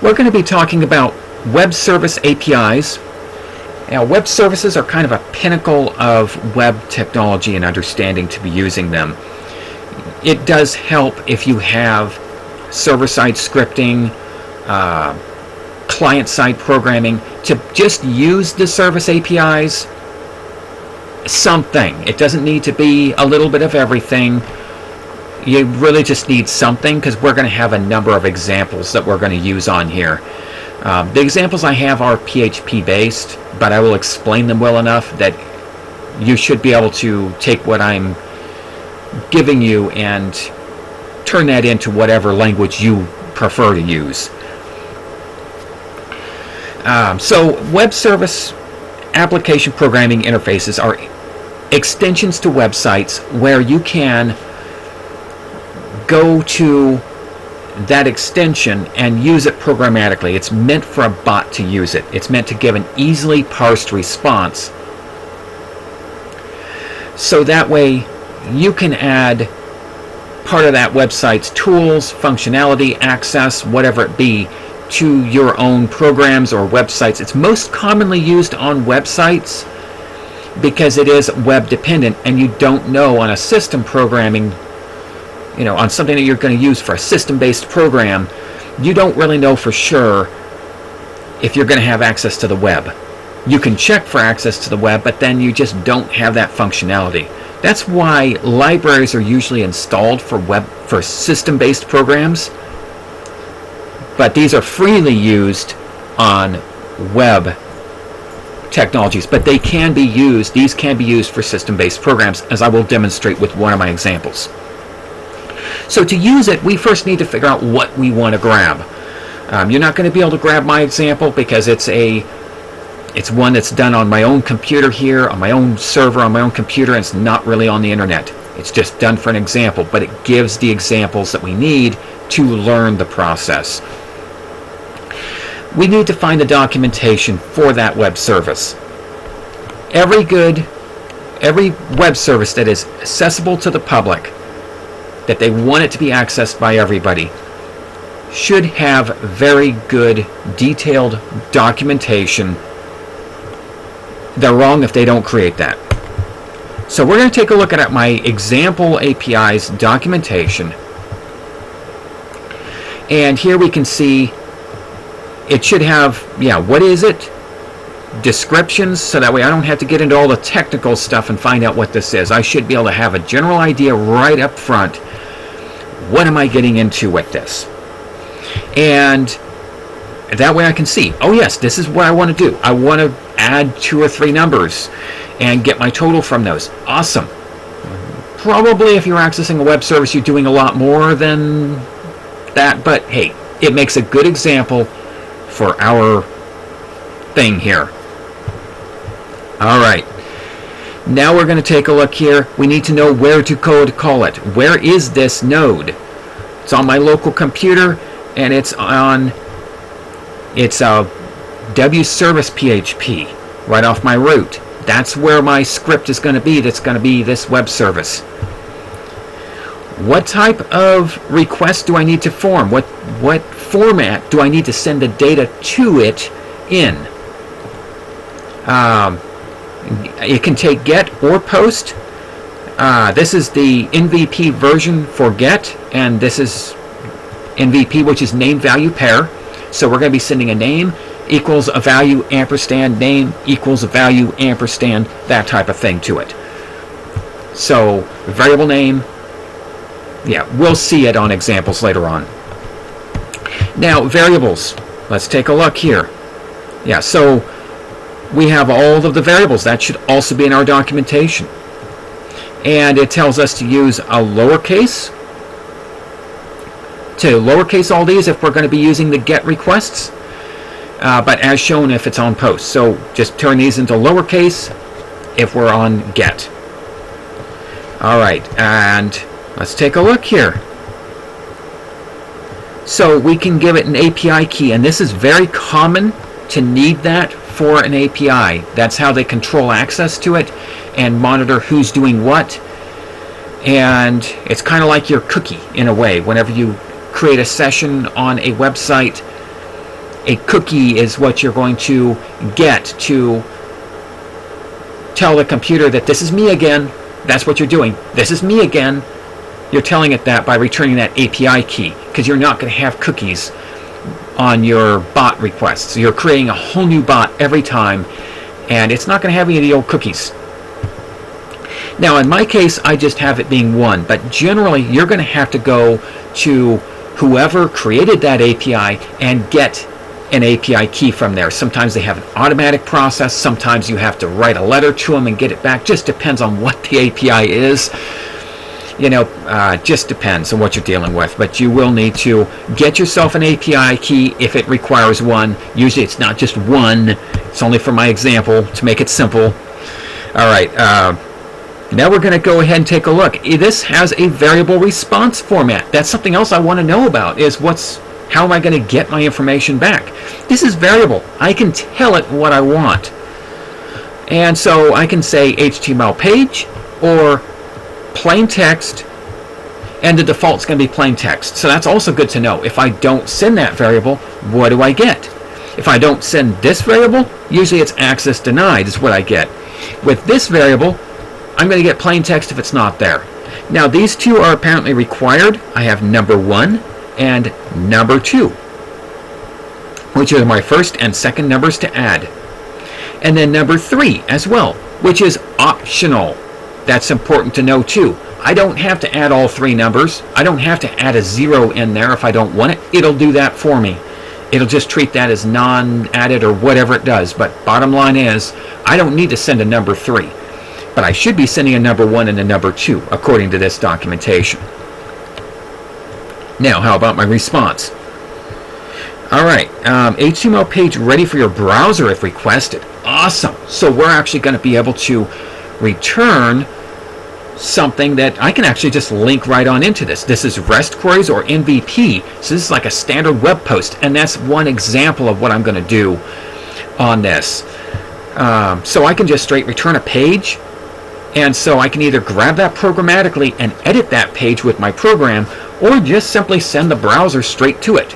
We're going to be talking about web service APIs. Now, web services are kind of a pinnacle of web technology and understanding to be using them. It does help if you have server-side scripting, client-side programming, to just use the service APIs. Something. It doesn't need to be a little bit of everything. You really just need something, because we're going to have a number of examples that we're going to use on here. The examples I have are PHP based, but I will explain them well enough that you should be able to take what I'm giving you and turn that into whatever language you prefer to use. So web service application programming interfaces are extensions to websites where you can go to that extension and use it programmatically. It's meant for a bot to use it. It's meant to give an easily parsed response. So that way you can add part of that website's tools, functionality, access, whatever it be, to your own programs or websites. It's most commonly used on websites because it is web dependent, and you don't know on a system programming, on something that you're going to use for a system-based program, you don't really know for sure if you're going to have access to the web. You can check for access to the web, but then you just don't have that functionality. That's why libraries are usually installed for system-based programs, but these are freely used on web technologies. But these can be used for system-based programs, as I will demonstrate with one of my examples. So to use it, we first need to figure out what we want to grab. You're not going to be able to grab my example because it's one that's done on my own computer here, on my own server, on my own computer, and it's not really on the internet. It's just done for an example, but it gives the examples that we need to learn the process. We need to find the documentation for that web service. Every web service that is accessible to the public, that they want it to be accessed by everybody, should have very good detailed documentation. They're wrong if they don't create that. So we're going to take a look at my example API's documentation. And here we can see it should have, what is it? Descriptions, so that way I don't have to get into all the technical stuff and find out what this is. I should be able to have a general idea right up front. What am I getting into with this? And that way I can see, oh yes, this is what I want to do. I want to add 2 or 3 numbers and get my total from those. Awesome. Probably if you're accessing a web service, you're doing a lot more than that, but hey, it makes a good example for our thing here. All right. Now we're going to take a look here. We need to know where to call it. Where is this node? It's on my local computer, and it's W service PHP right off my root. That's where my script is going to be. That's going to be this web service. What type of request do I need to form? What format do I need to send the data to it in? It can take GET or POST. This is the MVP version for GET, and this is MVP, which is name value pair. So we're going to be sending a name equals a value ampersand, name equals a value ampersand, that type of thing to it. So variable name, we'll see it on examples later on. Now variables, let's take a look here. So we have all of the variables. That should also be in our documentation. And it tells us to use a lowercase. To lowercase all these if we're going to be using the GET requests. But as shown if it's on POST. So just turn these into lowercase if we're on GET. Alright, and let's take a look here. So we can give it an API key, and this is very common to need that for an API. That's how they control access to it and monitor who's doing what. And it's kind of like your cookie in a way. Whenever you create a session on a website, A cookie is what you're going to get to tell the computer that this is me again. That's what you're doing. This is me again. You're telling it that by returning that API key, because you're not going to have cookies on your bot requests. So you're creating a whole new bot every time, and it's not going to have any of the old cookies. Now, in my case, I just have it being 1, but generally, you're going to have to go to whoever created that API and get an API key from there. Sometimes they have an automatic process. Sometimes you have to write a letter to them and get it back. Just depends on what the API is. Just depends on what you're dealing with. But you will need to get yourself an API key if it requires one. Usually it's not just one. It's only for my example to make it simple. All right. Now we're going to go ahead and take a look. This has a variable response format. That's something else I want to know about, is how am I going to get my information back? This is variable. I can tell it what I want. And so I can say HTML page or plain text, and the default's going to be plain text. So that's also good to know. If I don't send that variable, what do I get? If I don't send this variable, usually it's access denied is what I get. With this variable, I'm going to get plain text if it's not there. Now these two are apparently required. I have number 1 and number 2, which are my first and second numbers to add. And then number 3 as well, which is optional. That's important to know too. I don't have to add all 3 numbers. I don't have to add a 0 in there if I don't want it. It'll do that for me. It'll just treat that as non-added or whatever it does. But bottom line is, I don't need to send a number 3. But I should be sending a number 1 and a number 2, according to this documentation. Now, how about my response? All right, HTML page ready for your browser if requested. Awesome. So we're actually going to be able to return something that I can actually just link right on into this. This is REST queries or MVP. So this is like a standard web post, and that's one example of what I'm going to do on this. So I can just straight return a page. And so I can either grab that programmatically and edit that page with my program, or just simply send the browser straight to it.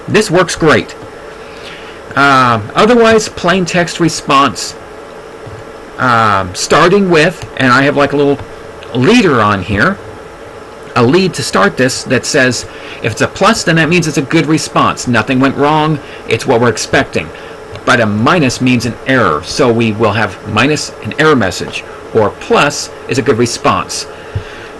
This works great. Otherwise, plain text response, starting with, and I have like a little leader on here, a lead to start this that says, if it's a plus, then that means it's a good response. Nothing went wrong. It's what we're expecting. But a minus means an error. So we will have minus an error message, or plus is a good response.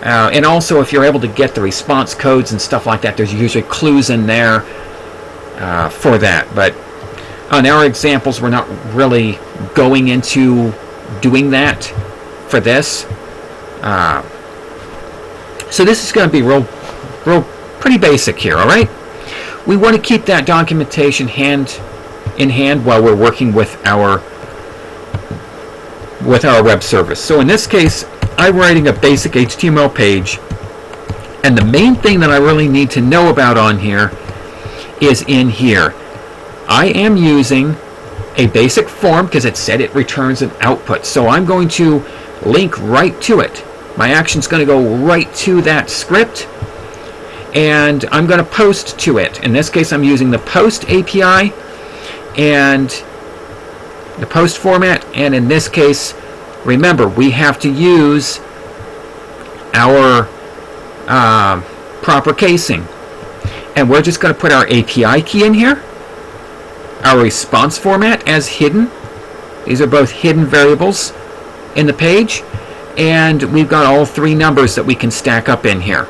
And also, if you're able to get the response codes and stuff like that, there's usually clues in there for that. But on our examples, we're not really going into doing that for this. So this is going to be real pretty basic here, all right? We want to keep that documentation hand in hand while we're working with our web service. So in this case, I'm writing a basic HTML page, and the main thing that I really need to know about on here is in here. I am using a basic form because it said it returns an output. So I'm going to link right to it. My action's going to go right to that script, and I'm going to post to it. In this case, I'm using the post API and the post format, and in this case, remember, we have to use our proper casing, and we're just going to put our API key in here, our response format as hidden. These are both hidden variables in the page, and we've got all 3 numbers that we can stack up in here.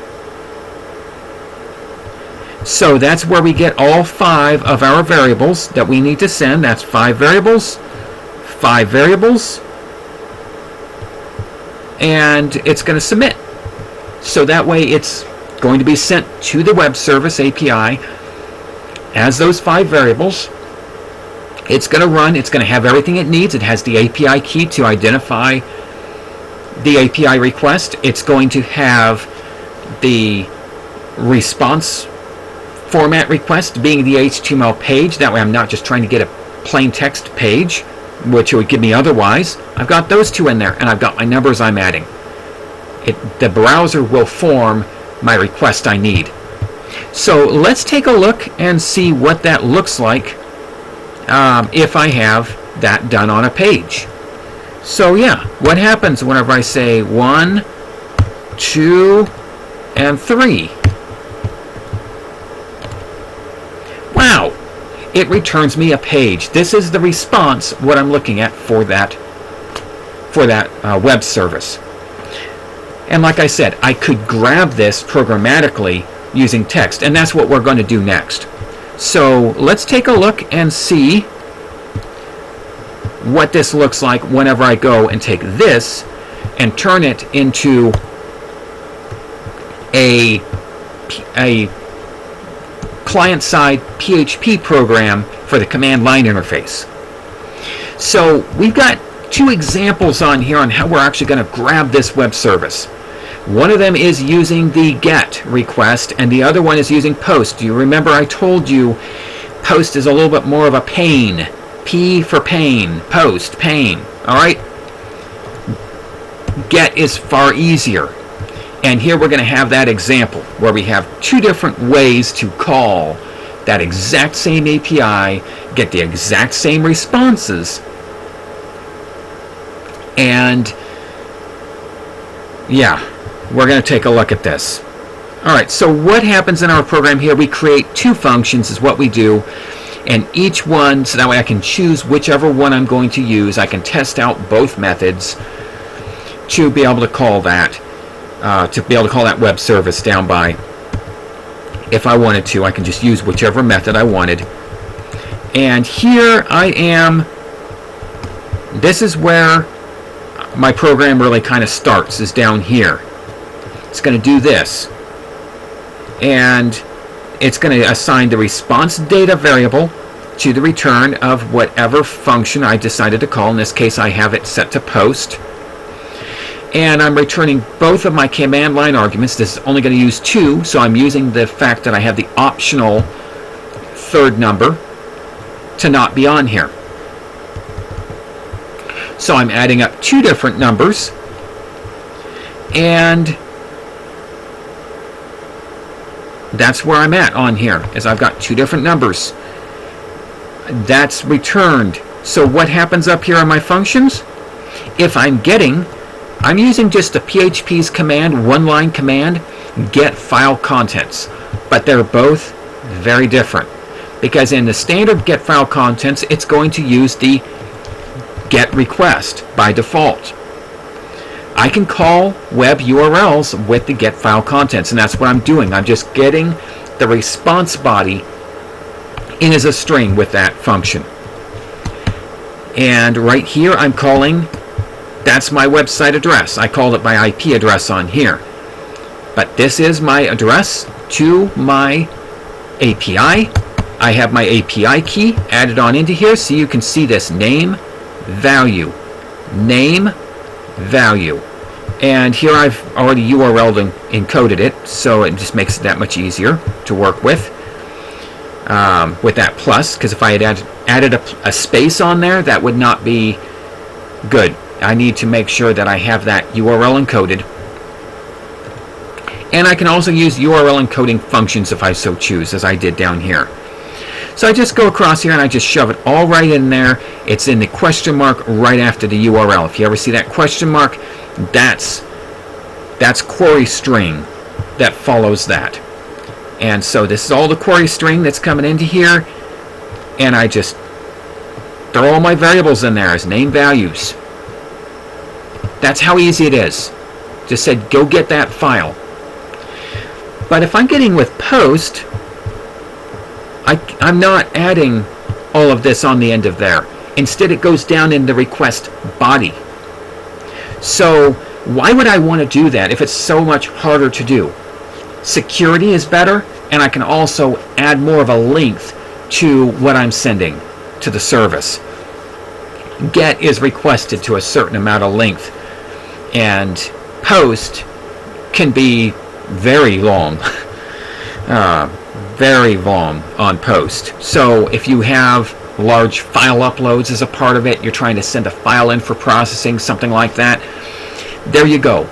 So that's where we get all 5 of our variables that we need to send. That's 5 variables, 5 variables, and it's going to submit. So that way it's going to be sent to the web service API as those 5 variables. It's going to run. It's going to have everything it needs. It has the API key to identify the API request. It's going to have the response format request being the HTML page. That way I'm not just trying to get a plain text page, which it would give me otherwise. I've got those 2 in there, and I've got my numbers I'm adding. The browser will form my request I need. So let's take a look and see what that looks like if I have that done on a page. So yeah, what happens whenever I say 1, 2, and 3? Wow, it returns me a page. This is the response, what I'm looking at for that web service. And like I said, I could grab this programmatically using text, and that's what we're going to do next. So let's take a look and see what this looks like whenever I go and take this and turn it into a client-side PHP program for the command line interface. So we've got two examples on here on how we're actually going to grab this web service. One of them is using the GET request, and the other one is using POST. Do you remember I told you POST is a little bit more of a pain? P for pain, POST, pain. All right? GET is far easier. And here we're going to have that example where we have two different ways to call that exact same API, get the exact same responses, and yeah, we're going to take a look at this. Alright, so what happens in our program here, we create two functions is what we do, and each one, so that way I can choose whichever one I'm going to use. I can test out both methods to be able to call that. Web service down by. If I wanted to, I can just use whichever method I wanted. And here I am. This is where my program really kind of starts, is down here. It's going to do this. And it's going to assign the response data variable to the return of whatever function I decided to call. In this case, I have it set to POST. And I'm returning both of my command line arguments. This is only going to use 2, so I'm using the fact that I have the optional third number to not be on here. So I'm adding up 2 different numbers, and that's where I'm at on here, is I've got 2 different numbers. That's returned. So what happens up here on my functions? If I'm using just the PHP's command, one-line command, get file contents. But they're both very different. Because in the standard get file contents, it's going to use the get request by default. I can call web URLs with the get file contents, and that's what I'm doing. I'm just getting the response body in as a string with that function. And right here I'm calling, that's my website address. I called it by IP address on here. But this is my address to my API. I have my API key added on into here, so you can see this name, value, name, value. And here I've already URL'd and encoded it, so it just makes it that much easier to work with that plus, because if I had added a space on there, that would not be good. I need to make sure that I have that URL encoded. And I can also use URL encoding functions if I so choose, as I did down here. So I just go across here and I just shove it all right in there. It's in the question mark right after the URL. If you ever see that question mark, that's query string that follows that. And so this is all the query string that's coming into here, and I just throw all my variables in there as name values. That's how easy it is. Just said go get that file. But if I'm getting with POST, I'm not adding all of this on the end of there. Instead, it goes down in the request body. So why would I want to do that if it's so much harder to do? Security is better, and I can also add more of a length to what I'm sending to the service. Get is requested to a certain amount of length, and POST can be very long. Very long on POST. So if you have large file uploads as a part of it, you're trying to send a file in for processing, something like that, there you go.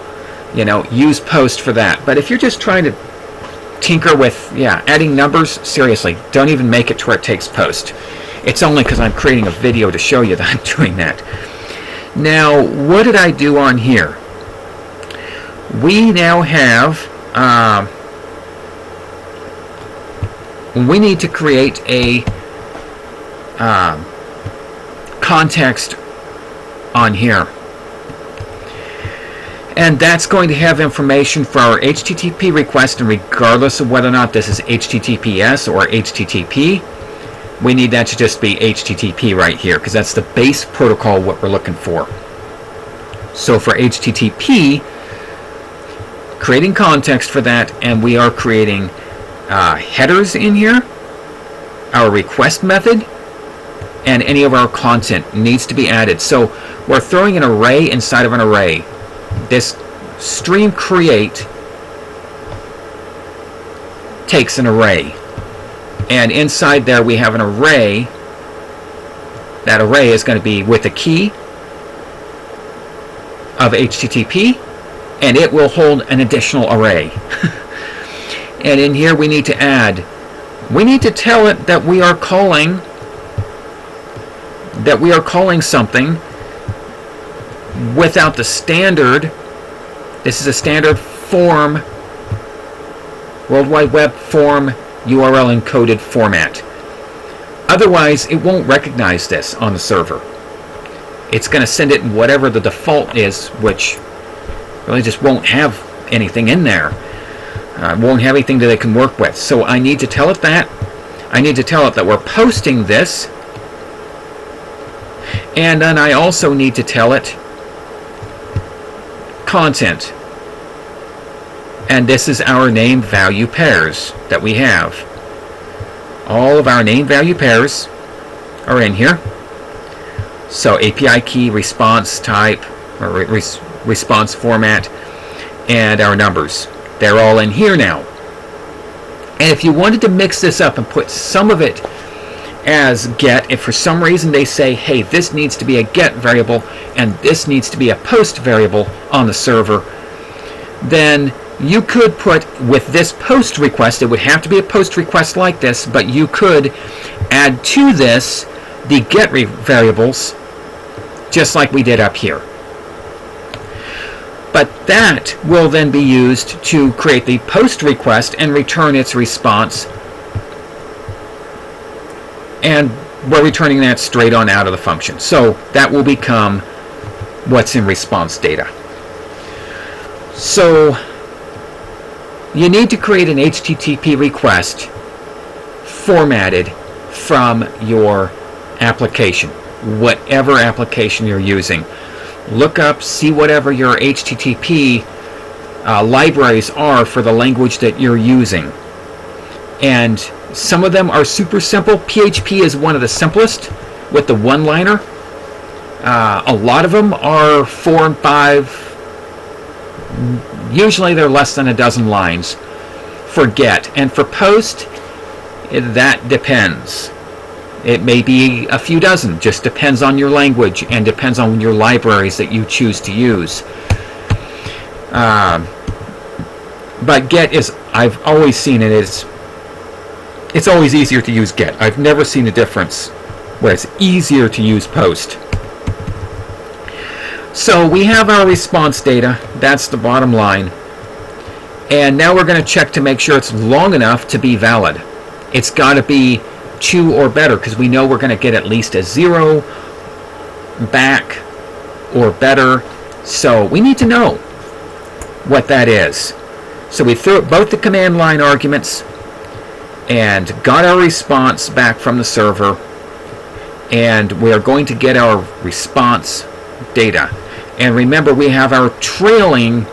Use POST for that. But if you're just trying to tinker with, adding numbers, seriously, don't even make it to where it takes post. It's only because I'm creating a video to show you that I'm doing that. Now, what did I do on here? We now have, we need to create a context on here. And that's going to have information for our HTTP request, and regardless of whether or not this is HTTPS or HTTP, we need that to just be HTTP right here, because that's the base protocol what we're looking for. So for HTTP, creating context for that, and we are creating headers in here, our request method, and any of our content needs to be added. So we're throwing an array inside of an array. This stream create takes an array, and inside there we have an array. That array is going to be with a key of HTTP, and it will hold an additional array. And in here we need to add, we need to tell it that we are calling something without the standard. This is a standard form, World Wide Web form URL encoded format. Otherwise, it won't recognize this on the server. It's going to send it in whatever the default is, which really just won't have anything in there. Won't have anything that they can work with. So I need to tell it that. I need to tell it that we're posting this. And then I also need to tell it content. And this is our name value pairs that we have. All of our name value pairs are in here. So API key, response type, or response format, and our numbers. They're all in here now. And if you wanted to mix this up and put some of it as get, if for some reason they say, hey, this needs to be a get variable and this needs to be a post variable on the server, then you could put, with this post request, it would have to be a post request like this, but you could add to this the get variables just like we did up here. But that will then be used to create the post request and return its response, and we're returning that straight on out of the function. So that will become what's in response data. So you need to create an HTTP request formatted from your application, whatever application you're using. Look up, see whatever your HTTP libraries are for the language that you're using. And some of them are super simple. PHP is one of the simplest with the one-liner. A lot of them are 4 and 5. Usually they're less than a dozen lines for get. And for post, that depends. It may be a few dozen, just depends on your language and depends on your libraries that you choose to use. But get is, I've always seen it, it's always easier to use get. I've never seen a difference where it's easier to use post. So we have our response data, that's the bottom line. And now we're going to check to make sure it's long enough to be valid. It's got to be 2 or better, because we know we're going to get at least a 0 back or better. So we need to know what that is. So we threw both the command line arguments and got our response back from the server, and we're going to get our response data. And remember, we have our trailing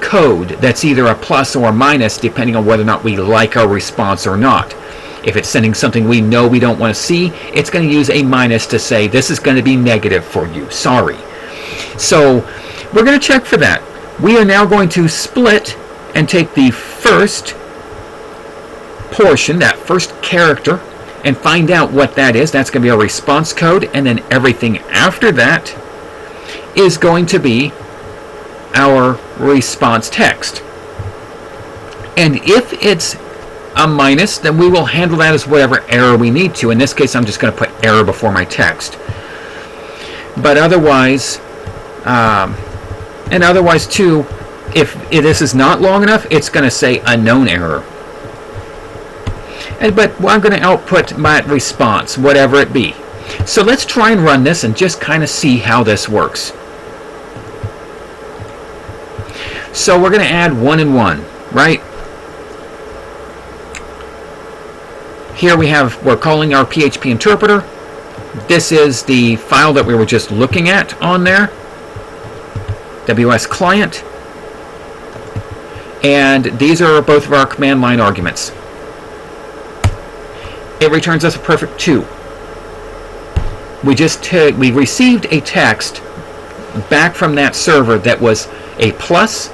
code that's either a plus or a minus depending on whether or not we like our response or not. If it's sending something we know we don't want to see, it's going to use a minus to say this is going to be negative for you, sorry. So we're going to check for that. We are now going to split and take the first portion, that first character, and find out what that is. That's going to be our response code, and then everything after that is going to be our response text. And if it's a minus, then we will handle that as whatever error we need to. In this case, I'm just going to put error before my text. But otherwise, too, if this is not long enough, it's going to say unknown error. But I'm going to output my response, whatever it be. So let's try and run this and just kind of see how this works. So we're going to add 1 and 1, right? Here we're calling our PHP interpreter. This is the file that we were just looking at on there, WS client. And these are both of our command line arguments. It returns us a perfect 2. We received a text back from that server that was a plus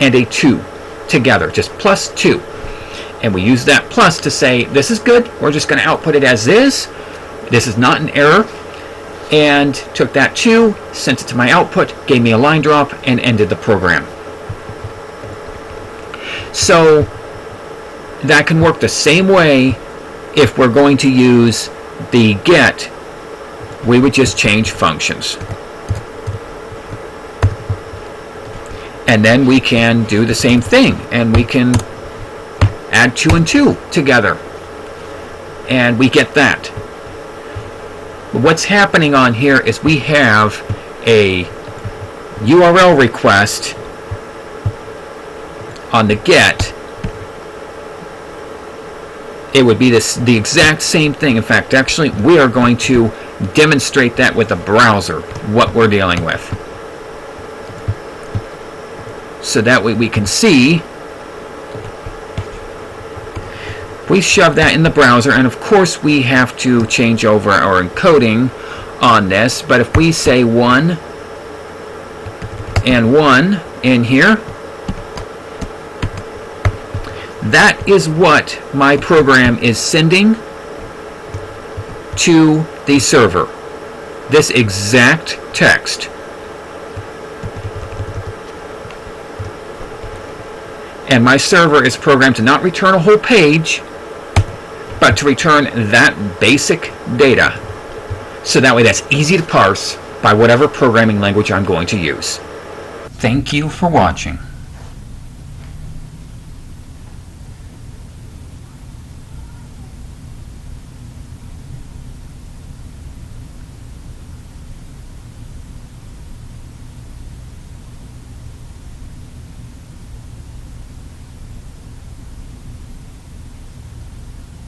and a 2 together, just plus 2. And we used that plus to say, this is good, we're just going to output it as is. This is not an error. And took that 2, sent it to my output, gave me a line drop, and ended the program. So that can work the same way. If we're going to use the get, we would just change functions. And then we can do the same thing, and we can add 2 and 2 together, and we get that. What's happening on here is we have a URL request on the get. It would be the exact same thing. In fact, actually, we are going to demonstrate that with the browser, what we're dealing with. So that way we can see. We shove that in the browser, and of course we have to change over our encoding on this. But if we say 1 and 1 in here, that is what my program is sending to the server. This exact text. And my server is programmed to not return a whole page, but to return that basic data. So that way that's easy to parse by whatever programming language I'm going to use. Thank you for watching.